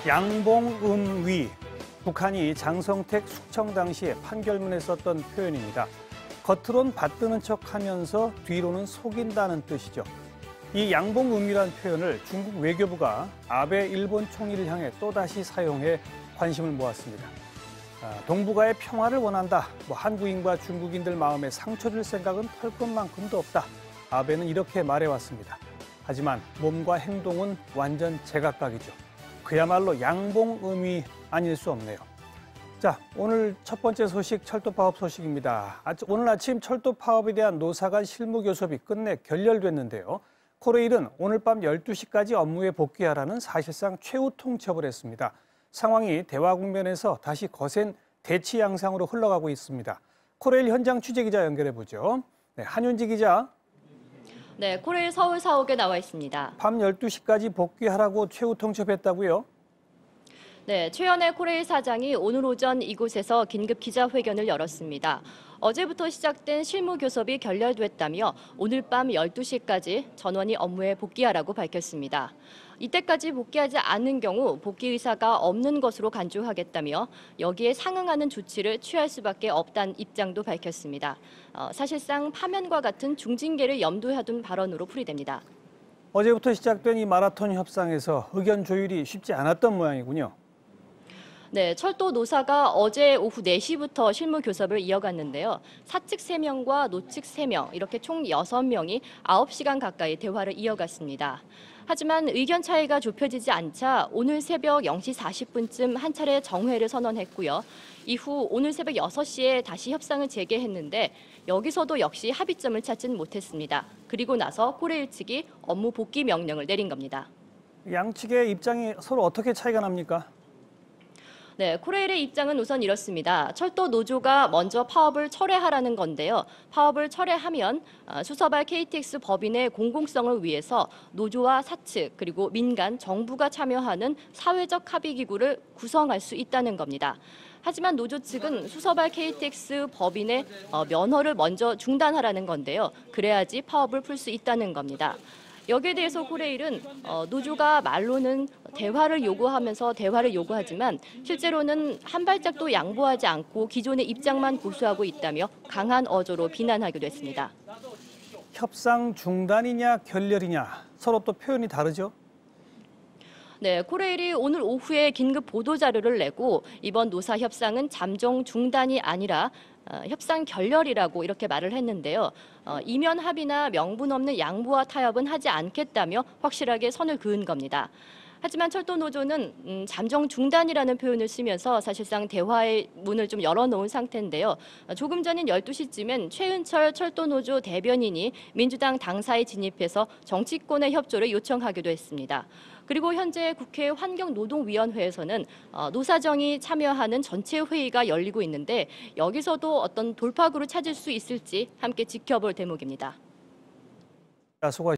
양봉음위, 북한이 장성택 숙청 당시에 판결문에 썼던 표현입니다. 겉으론 받드는 척하면서 뒤로는 속인다는 뜻이죠. 이 양봉음위란 표현을 중국 외교부가 아베 일본 총리를 향해 또다시 사용해 관심을 모았습니다. 동북아의 평화를 원한다. 한국인과 중국인들 마음에 상처 줄 생각은 털끝만큼도 없다. 아베는 이렇게 말해왔습니다. 하지만 몸과 행동은 완전 제각각이죠. 그야말로 양봉음위 아닐 수 없네요. 자, 오늘 첫 번째 소식 철도 파업 소식입니다. 오늘 아침 철도 파업에 대한 노사 간 실무 교섭이 끝내 결렬됐는데요. 코레일은 오늘 밤 12시까지 업무에 복귀하라는 사실상 최후 통첩을 했습니다. 상황이 대화 국면에서 다시 거센 대치 양상으로 흘러가고 있습니다. 코레일 현장 취재 기자 연결해 보죠. 네, 한윤지 기자. 네, 코레일 서울 사옥에 나와 있습니다. 밤 12시까지 복귀하라고 최후 통첩했다고요? 네, 최현애 코레일 사장이 오늘 오전 이곳에서 긴급 기자회견을 열었습니다. 어제부터 시작된 실무 교섭이 결렬됐다며 오늘 밤 12시까지 전원이 업무에 복귀하라고 밝혔습니다. 이때까지 복귀하지 않는 경우 복귀 의사가 없는 것으로 간주하겠다며 여기에 상응하는 조치를 취할 수밖에 없다는 입장도 밝혔습니다. 사실상 파면과 같은 중징계를 염두에 둔 발언으로 풀이됩니다. 어제부터 시작된 이 마라톤 협상에서 의견 조율이 쉽지 않았던 모양이군요. 네, 철도 노사가 어제 오후 4시부터 실무 교섭을 이어갔는데요. 사측 3명과 노측 3명, 이렇게 총 6명이 9시간 가까이 대화를 이어갔습니다. 하지만 의견 차이가 좁혀지지 않자 오늘 새벽 0시 40분쯤 한 차례 정회를 선언했고요. 이후 오늘 새벽 6시에 다시 협상을 재개했는데 여기서도 역시 합의점을 찾진 못했습니다. 그리고 나서 코레일 측이 업무 복귀 명령을 내린 겁니다. 양측의 입장이 서로 어떻게 차이가 납니까? 네, 코레일의 입장은 우선 이렇습니다. 철도 노조가 먼저 파업을 철회하라는 건데요. 파업을 철회하면 수서발 KTX 법인의 공공성을 위해서 노조와 사측 그리고 민간, 정부가 참여하는 사회적 합의기구를 구성할 수 있다는 겁니다. 하지만 노조 측은 수서발 KTX 법인의 면허를 먼저 중단하라는 건데요. 그래야지 파업을 풀 수 있다는 겁니다. 여기에 대해서 코레일은 노조가 말로는 대화를 요구하지만 실제로는 한 발짝도 양보하지 않고 기존의 입장만 고수하고 있다며 강한 어조로 비난하기도 했습니다. 협상 중단이냐 결렬이냐 서로 또 표현이 다르죠? 네, 코레일이 오늘 오후에 긴급 보도자료를 내고 이번 노사 협상은 잠정 중단이 아니라 협상 결렬이라고 이렇게 말을 했는데요. 이면 합의나 명분 없는 양보와 타협은 하지 않겠다며 확실하게 선을 그은 겁니다. 하지만 철도 노조는 잠정 중단이라는 표현을 쓰면서 사실상 대화의 문을 좀 열어놓은 상태인데요. 조금 전인 12시쯤엔 최은철 철도 노조 대변인이 민주당 당사에 진입해서 정치권의 협조를 요청하기도 했습니다. 그리고 현재 국회 환경노동위원회에서는 노사정이 참여하는 전체 회의가 열리고 있는데 여기서도 어떤 돌파구를 찾을 수 있을지 함께 지켜볼 대목입니다. 수고하셨습니다.